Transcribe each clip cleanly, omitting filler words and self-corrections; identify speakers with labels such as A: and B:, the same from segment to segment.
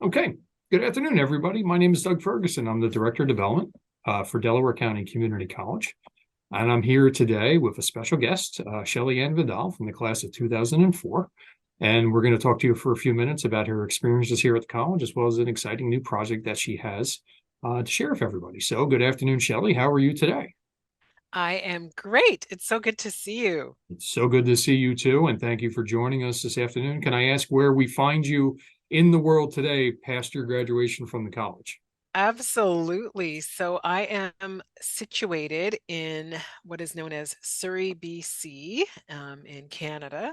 A: Okay. Good afternoon, everybody. My name is Doug Ferguson. I'm the Director of Development for Delaware County Community College. And I'm here today with a special guest, Shelley-Anne Vidal from the class of 2004. And we're going to talk to you for a few minutes about her experiences here at the college, as well as an exciting new project that she has to share with everybody. So good afternoon, Shelley. How are you today?
B: I am great. It's so good to see you.
A: It's so good to see you too. And thank you for joining us this afternoon. Can I ask where we find you in the world today past your graduation from the college?
B: Absolutely. So I am situated in what is known as Surrey, BC, in Canada,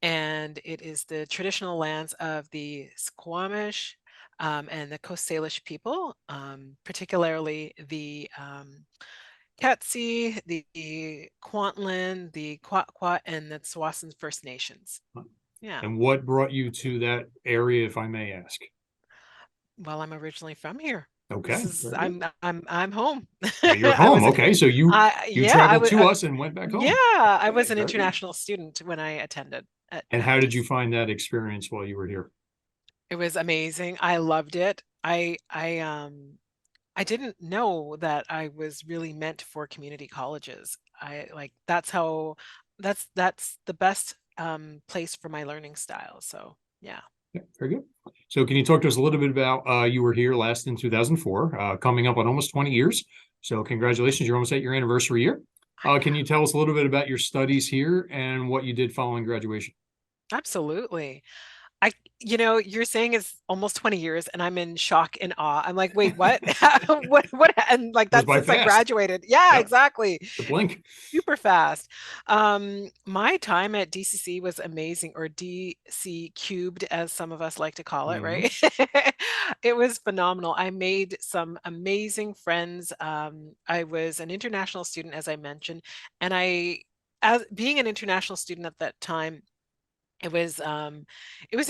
B: and it is the traditional lands of the Squamish and the Coast Salish people, particularly the Catsi, the Kwantlen, the Kwakwa, and the Tsawwassen First Nations. Yeah.
A: And what brought you to that area, if I may ask?
B: Well, I'm originally from here. This
A: Okay,
B: is
A: very good.
B: I'm home.
A: You're
B: I
A: home.
B: was
A: Okay, so you
B: yeah, I
A: traveled
B: was
A: to us and went back
B: yeah,
A: home.
B: I
A: Okay,
B: was an
A: very good.
B: international student when I attended
A: And
B: at
A: how did you
B: DC.
A: find that experience while you were here?
B: It was amazing. I loved it. I didn't know that I was really meant for community colleges. I like that's the best place for my learning style. So, yeah.
A: Yeah, very good. So can you talk to us a little bit about you were here last in 2004, coming up on almost 20 years. So congratulations, you're almost at your anniversary year. Can you tell us a little bit about your studies here and what you did following graduation?
B: Absolutely. I, you're saying it's almost 20 years and I'm in shock and awe. I'm like, wait, what? What? And like,
A: Goes
B: that's
A: by
B: since I
A: fast.
B: graduated. Yeah,
A: Yep,
B: exactly.
A: the blink.
B: Super fast. My time at DCC was amazing, or DC cubed, as some of us like to call it,
A: Mhm.
B: right? It was phenomenal. I made some amazing friends. I was an international student, as I mentioned, and as being an international student at that time, it was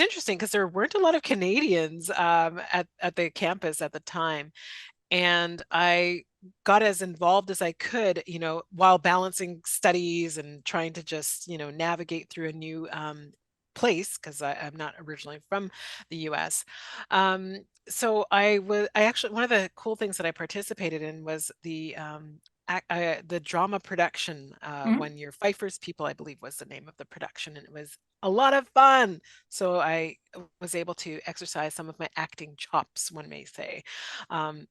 B: interesting because there weren't a lot of Canadians at the campus at the time, and I got as involved as I could, while balancing studies and trying to just, navigate through a new place because I'm not originally from the US. I actually, one of the cool things that I participated in was the drama production,
A: Mhm.
B: When Your Pfeiffer's People, I believe was the name of the production, and it was a lot of fun. So I was able to exercise some of my acting chops, one may say.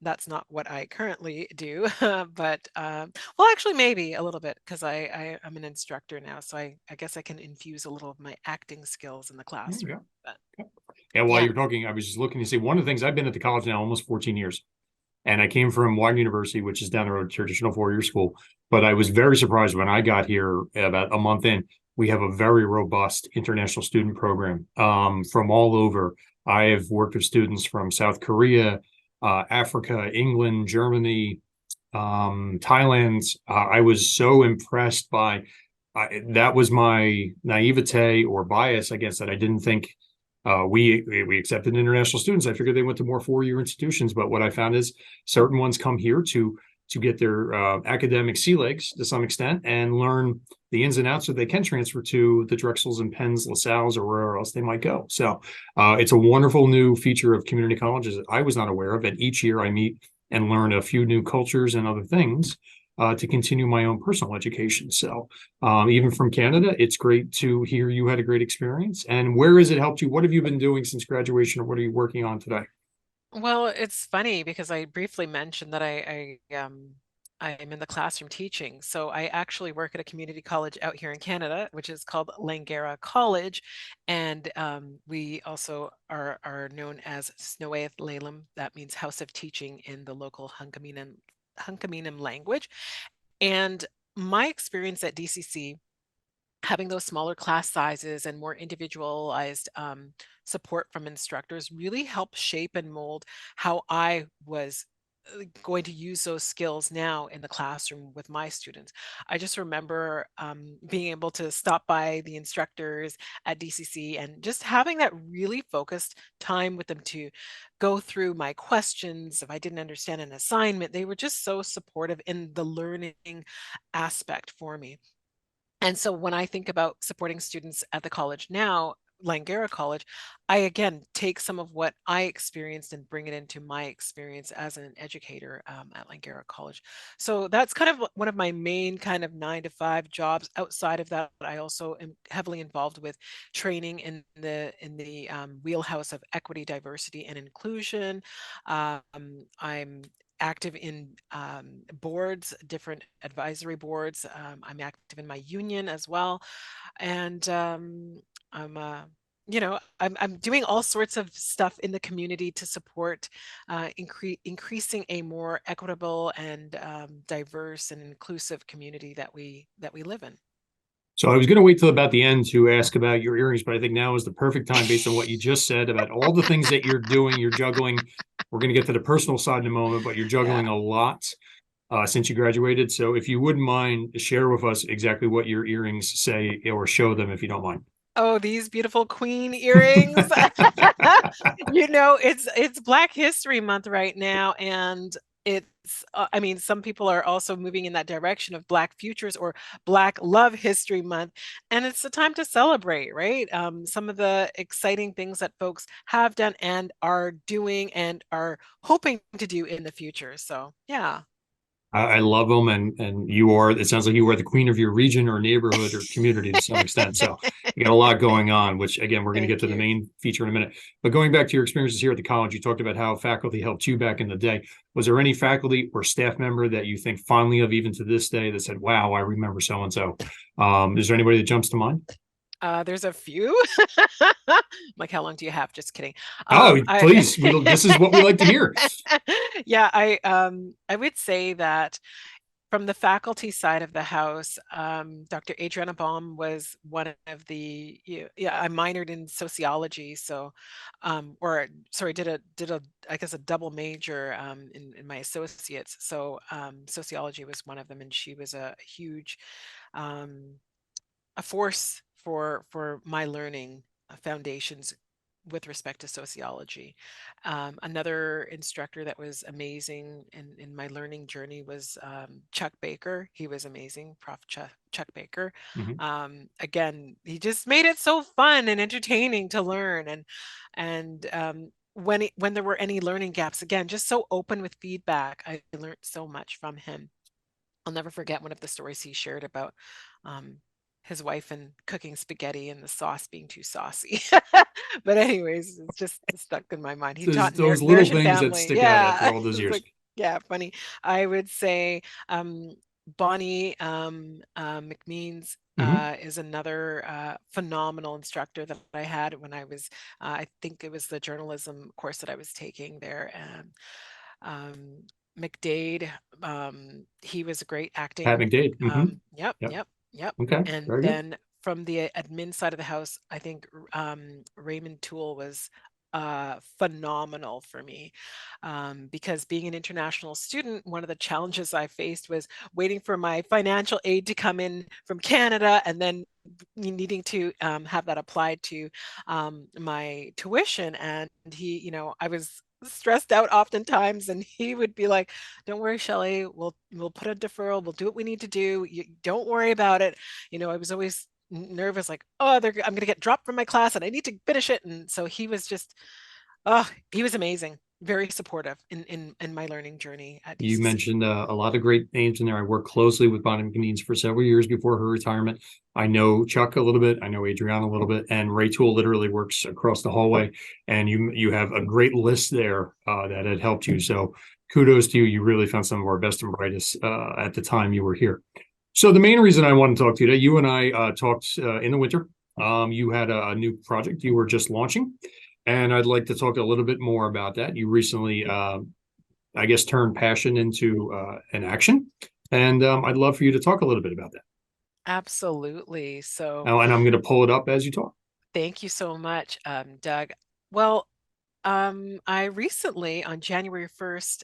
B: That's not what I currently do, but well, actually, maybe a little bit because I'm an instructor now, so I guess I can infuse a little of my acting skills in the classroom.
A: Yeah.
B: But
A: And while
B: yeah,
A: you're talking, I was just looking to see one of the things I've been at the college now almost 14 years. And I came from Washington University, which is down the road, traditional four-year school. But I was very surprised when I got here about a month in. We have a very robust international student program from all over. I have worked with students from South Korea, Africa, England, Germany, Thailand. I was so impressed by that was my naivete or bias, I guess, that I didn't think we accepted international students. I figured they went to more four-year institutions, but what I found is certain ones come here to get their academic sea legs to some extent and learn the ins and outs so they can transfer to the Drexels and Penns, LaSalle's, or wherever else they might go. So it's a wonderful new feature of community colleges that I was not aware of. And each year I meet and learn a few new cultures and other things to continue my own personal education. So even from Canada, it's great to hear you had a great experience. And where has it helped you? What have you been doing since graduation, or what are you working on today?
B: well, it's funny because I briefly mentioned that I'm in the classroom teaching. So I actually work at a community college out here in Canada, which is called Langara College, and we also are known as Snowaith Lalem. That means House of Teaching in the local Hunkaminam language. And my experience at DCC, having those smaller class sizes and more individualized support from instructors, really helped shape and mold how I was going to use those skills now in the classroom with my students. I just remember being able to stop by the instructors at DCC and just having that really focused time with them to go through my questions. If I didn't understand an assignment, they were just so supportive in the learning aspect for me. And so when I think about supporting students at the college now, Langara College, I again take some of what I experienced and bring it into my experience as an educator at Langara College. So that's kind of one of my main kind of 9 to 5 jobs. Outside of that, I also am heavily involved with training in the wheelhouse of equity, diversity, and inclusion. I'm active in boards, different advisory boards. I'm active in my union as well, and I'm I'm doing all sorts of stuff in the community to support increasing a more equitable and diverse and inclusive community that we live in.
A: So I was going to wait till about the end to ask about your earrings, but I think now is the perfect time based on what you just said about all the things that you're doing. You're juggling. We're going to get to the personal side in a moment, but you're
B: Yeah.
A: juggling a lot since you graduated. So if you wouldn't mind, share with us exactly what your earrings say or show them if you don't mind.
B: Oh, these beautiful queen earrings. It's Black History Month right now, and I mean, some people are also moving in that direction of Black Futures or Black Love History Month, and it's a time to celebrate, right? Some of the exciting things that folks have done and are doing and are hoping to do in the future. So, yeah.
A: I love them, and you are. It sounds like you are the queen of your region or neighborhood or community to some extent. So you got a lot going on. Which again, we're going to get
B: Thank
A: to the
B: you.
A: main feature in a minute. But going back to your experiences here at the college, you talked about how faculty helped you back in the day. Was there any faculty or staff member that you think fondly of even to this day that said, "Wow, I remember so and so"? Is there anybody that jumps to mind?
B: There's a few. Like, how long do you have? Just kidding.
A: Oh,
B: I
A: please. This is what we like to hear.
B: yeah, I would say that from the faculty side of the house, Dr. Adriana Baum was one of the yeah, I minored in sociology, so or sorry, did a I guess a double major in my associates. So sociology was one of them, and she was a huge um a force for my learning foundations with respect to sociology. Another instructor that was amazing in my learning journey was Chuck Baker. He was amazing, Prof. Chuck Baker.
A: Mhm.
B: Again, he just made it so fun and entertaining to learn, and when there were any learning gaps, again, just so open with feedback. I learned so much from him. I'll never forget one of the stories he shared about um, his wife and cooking spaghetti and the sauce being too saucy. But anyways, it's just stuck in my mind. He
A: Those,
B: taught
A: those little
B: nourishing
A: things that
B: family.
A: stick out after
B: Yeah,
A: all those
B: it's
A: years.
B: like yeah, funny. I would say Bonnie McMeans
A: Mhm.
B: is another phenomenal instructor that I had when I was, I think it was the journalism course that I was taking there. And McDade, he was a great
A: Pat
B: acting.
A: McDade.
B: Yep,
A: Yep.
B: yep, yep.
A: Okay.
B: And
A: Very good.
B: then from the admin side of the house, I think Raymond Toole was phenomenal for me, because being an international student, one of the challenges I faced was waiting for my financial aid to come in from Canada and then needing to have that applied to my tuition. And I was stressed out oftentimes, and he would be like, don't worry, Shelley, we'll put a deferral, we'll do what we need to do, you don't worry about it. I was always nervous, like, oh, I'm gonna get dropped from my class and I need to finish it. And so he was just, oh, he was amazing, very supportive in my learning journey at
A: You
B: DCC.
A: mentioned a lot of great names in there. I worked closely with Bonnie McNeens for several years before her retirement. I know Chuck a little bit. I know Adriana a little bit, and Ray Toole literally works across the hallway. And you have a great list there that had helped you. So kudos to you. You really found some of our best and brightest at the time you were here. So the main reason I want to talk to you today, you and I talked in the winter. You had a new project you were just launching, and I'd like to talk a little bit more about that. You recently I guess, turn passion into an action. And I'd love for you to talk a little bit about that.
B: Absolutely. So
A: And I'm going to pull it up as you talk.
B: thank you so much, Doug. Well, I recently, on January 1st,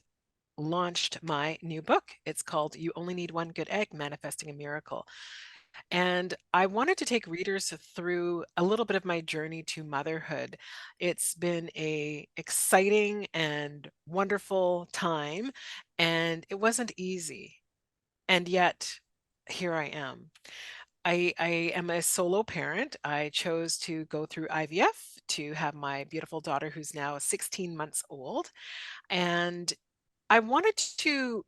B: launched my new book. It's called You Only Need One Good Egg, Manifesting a Miracle. And I wanted to take readers through a little bit of my journey to motherhood. It's been a exciting and wonderful time, and it wasn't easy. And yet, here I am. I am a solo parent. I chose to go through IVF to have my beautiful daughter, who's now 16 months old. And I wanted to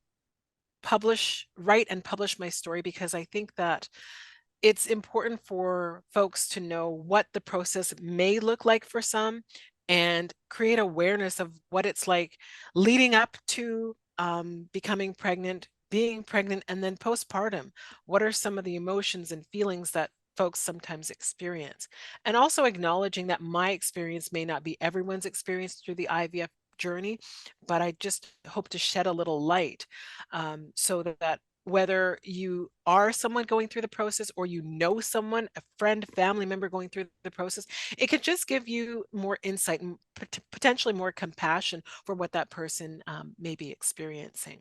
B: write and publish my story because I think that it's important for folks to know what the process may look like for some and create awareness of what it's like leading up to becoming pregnant, being pregnant, and then postpartum. What are some of the emotions and feelings that folks sometimes experience? And also acknowledging that my experience may not be everyone's experience through the IVF journey, but I just hope to shed a little light so that whether you are someone going through the process or you know someone, a friend, family member going through the process, it could just give you more insight and potentially more compassion for what that person may be experiencing.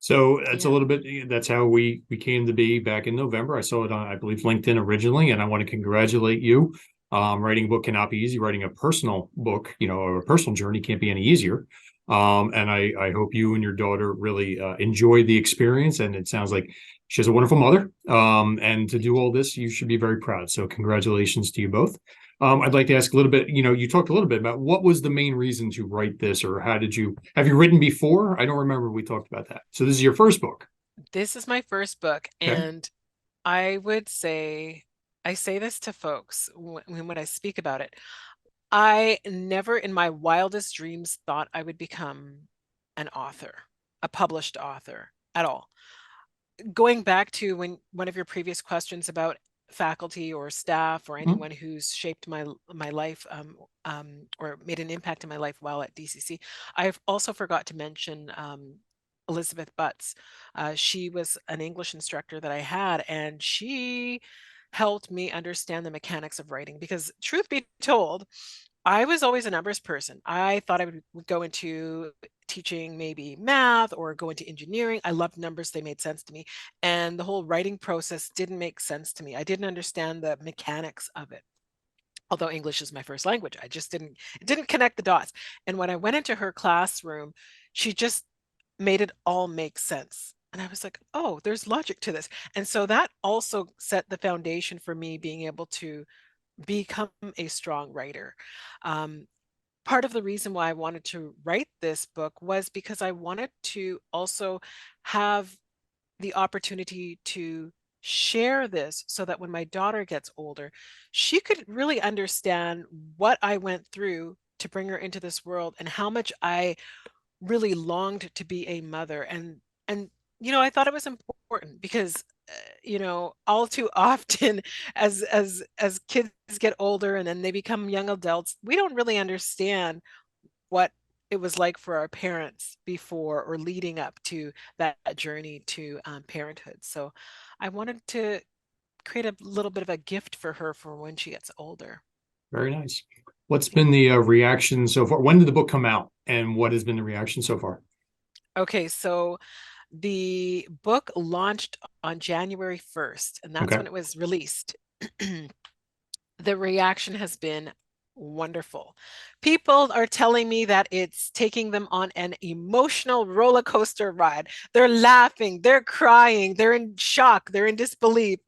A: So that's a
B: Yeah.
A: little bit, that's how we came to be back in November. I saw it on, I believe, LinkedIn originally, and I want to congratulate you. Writing a book cannot be easy. Writing a personal book, or a personal journey can't be any easier. And I hope you and your daughter really enjoy the experience. And it sounds like she has a wonderful mother. And to do all this, you should be very proud. So congratulations to you both. I'd like to ask a little bit, you talked a little bit about what was the main reason to write this, or have you written before? I don't remember we talked about that. So this is your first book.
B: This is my first book,
A: Okay.
B: and I would say, I say this to folks when I speak about it. I never in my wildest dreams thought I would become an author, a published author at all. Going back to when one of your previous questions about faculty or staff or
A: Mhm.
B: anyone who's shaped my life or made an impact in my life while at DCC, I've also forgot to mention Elizabeth Butts. She was an English instructor that I had, and she helped me understand the mechanics of writing because, truth be told, I was always a numbers person. I thought I would go into teaching maybe math or go into engineering. I loved numbers, they made sense to me. And the whole writing process didn't make sense to me. I didn't understand the mechanics of it. Although English is my first language, I just didn't connect the dots. And when I went into her classroom, she just made it all make sense. And I was like, oh, there's logic to this. And so that also set the foundation for me being able to become a strong writer. Um, Part of the reason why I wanted to write this book was because I wanted to also have the opportunity to share this so that when my daughter gets older, she could really understand what I went through to bring her into this world and how much I really longed to be a mother. And I thought it was important because all too often as kids get older and then they become young adults, we don't really understand what it was like for our parents before or leading up to that journey to parenthood. So I wanted to create a little bit of a gift for her for when she gets older.
A: Very nice. What's
B: Yeah.
A: been the reaction so far? When did the book come out, and what has been the reaction so far?
B: Okay, so the book launched on January 1st, and that's
A: Okay.
B: when it was released. The reaction has been wonderful. People are telling me that it's taking them on an emotional roller coaster ride. They're laughing, they're crying, they're in shock, they're in disbelief.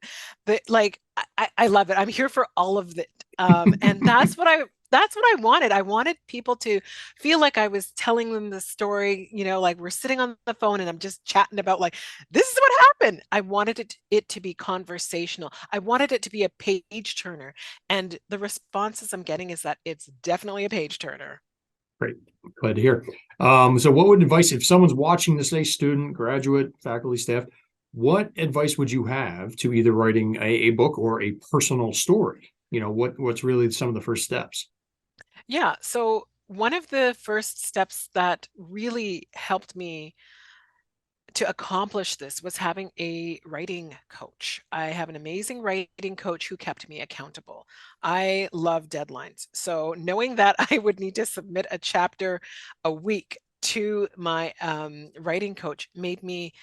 B: Like I love it. I'm here for all of it. And that's what I wanted. I wanted people to feel like I was telling them the story, like we're sitting on the phone and I'm just chatting about like this is what happened. I wanted it to be conversational. I wanted it to be a page turner. And the responses I'm getting is that it's definitely a page turner.
A: Great. Glad to hear. So what would advice, if someone's watching this, a student, graduate, faculty, staff, what advice would you have to either writing a book or a personal story? What's really some of the first steps?
B: Yeah. So one of the first steps that really helped me to accomplish this was having a writing coach. I have an amazing writing coach who kept me accountable. I love deadlines. So knowing that I would need to submit a chapter a week to my writing coach made me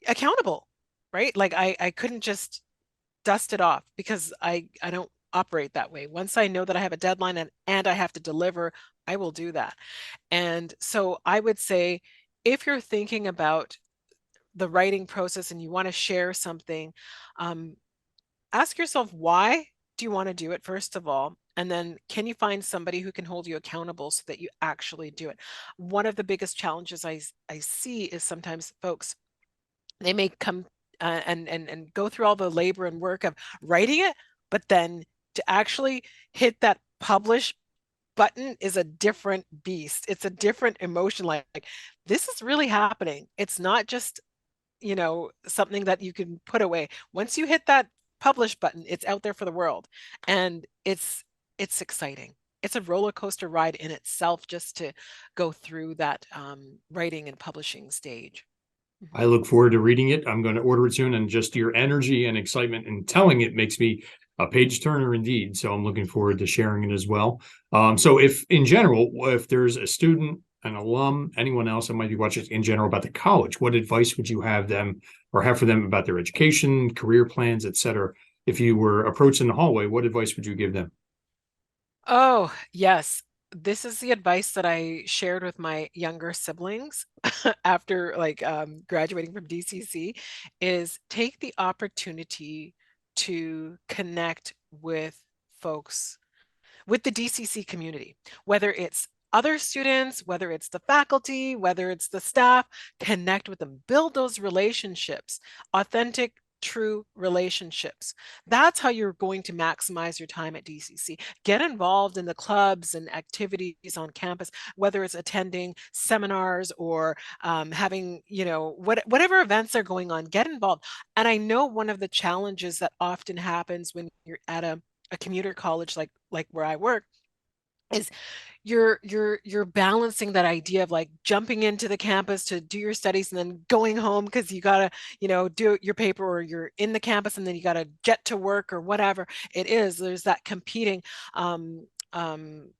B: accountable, right? Like I couldn't just dust it off because I don't operate that way. Once I know that I have a deadline and I have to deliver, I will do that. And so I would say if you're thinking about the writing process and you want to share something, um, ask yourself, why do you want to do it, first of all? And then can you find somebody who can hold you accountable so that you actually do it? One of the biggest challenges I see is sometimes folks, they may come and go through all the labor and work of writing it, but then to actually hit that publish button is a different beast. It's a different emotion. Like this is really happening. It's not just, something that you can put away. Once you hit that publish button, it's out there for the world. And it's exciting. It's a roller coaster ride in itself just to go through that writing and publishing stage.
A: I look forward to reading it. I'm going to order it soon, and just your energy and excitement in telling it makes me a page turner indeed. So I'm looking forward to sharing it as well. So if in general, if there's a student, an alum, anyone else that might be watching in general about the college, what advice would you have them or have for them about their education, career plans, et cetera? If you were approached in the hallway, what advice would you give them?
B: Oh, yes. This is the advice that I shared with my younger siblings after like graduating from DCC is take the opportunity to connect with folks, with the DCC community, whether it's other students, whether it's the faculty, whether it's the staff, connect with them, build those relationships, authentic, true relationships. That's how you're going to maximize your time at DCC. Get involved in the clubs and activities on campus, whether it's attending seminars or having, whatever events are going on, get involved. And I know one of the challenges that often happens when you're at a commuter college like where I work is you're balancing that idea of like jumping into the campus to do your studies and then going home because you gotta do your paper, or you're in the campus and then you gotta jet to work or whatever it is. There's that competing um um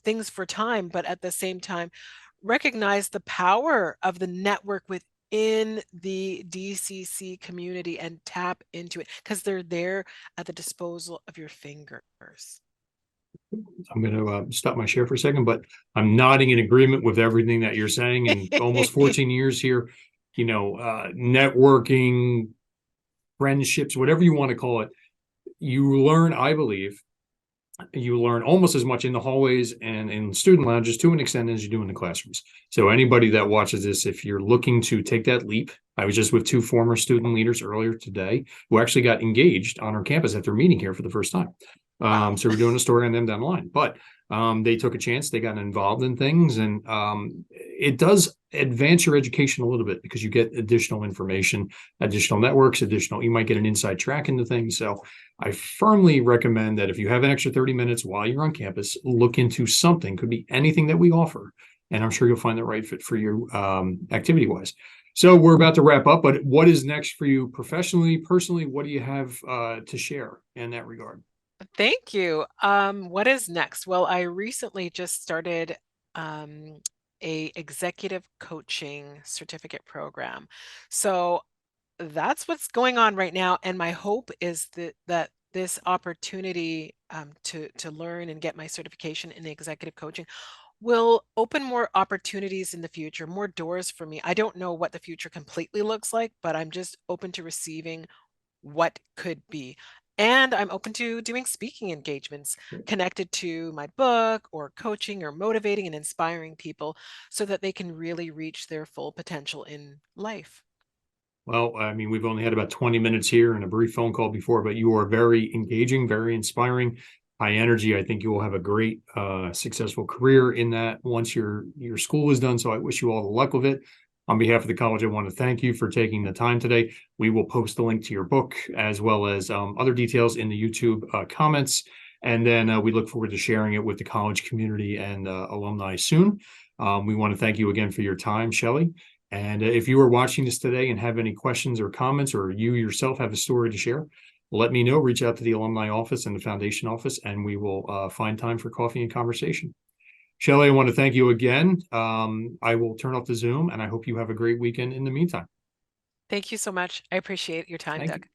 B: things for time, but at the same time recognize the power of the network within the DCC community and tap into it because they're there at the disposal of your fingers.
A: I'm going to stop my share for a second, but I'm nodding in agreement with everything that you're saying. In almost 14 years here, networking, friendships, whatever you want to call it, you learn, I believe, you learn almost as much in the hallways and in student lounges to an extent as you do in the classrooms. So anybody that watches this, if you're looking to take that leap, I was just with two former student leaders earlier today who actually got engaged on our campus after meeting here for the first time.
B: Wow.
A: So we're doing a story on them down the line, but they took a chance, they got involved in things, and it does advance your education a little bit because you get additional information, additional networks, you might get an inside track into things. So I firmly recommend that if you have an extra 30 minutes while you're on campus, look into something. Could be anything that we offer, and I'm sure you'll find the right fit for you activity wise. So we're about to wrap up, but what is next for you professionally, personally? What do you have to share in that regard?
B: Thank you. What is next? Well, I recently just started um, a executive coaching certificate program. So that's what's going on right now. And my hope is that this opportunity to learn and get my certification in executive coaching will open more opportunities in the future, more doors for me. I don't know what the future completely looks like, but I'm just open to receiving what could be. And I'm open to doing speaking engagements connected to my book or coaching or motivating and inspiring people so that they can really reach their full potential in life.
A: Well, I mean, we've only had about 20 minutes here and a brief phone call before, but you are very engaging, very inspiring, high energy. I think you will have a great, successful career in that once your school is done. So I wish you all the luck with it. On behalf of the college, I want to thank you for taking the time today. We will post the link to your book as well as other details in the YouTube comments. And then we look forward to sharing it with the college community and alumni soon. We want to thank you again for your time, Shelley. And if you are watching this today and have any questions or comments, or you yourself have a story to share, let me know. Reach out to the alumni office and the foundation office, and we will find time for coffee and conversation. Shelley, I want to thank you again. I will turn off the Zoom, and I hope you have a great weekend in the meantime.
B: Thank you so much. I appreciate your time,
A: Thank you.
B: Doug.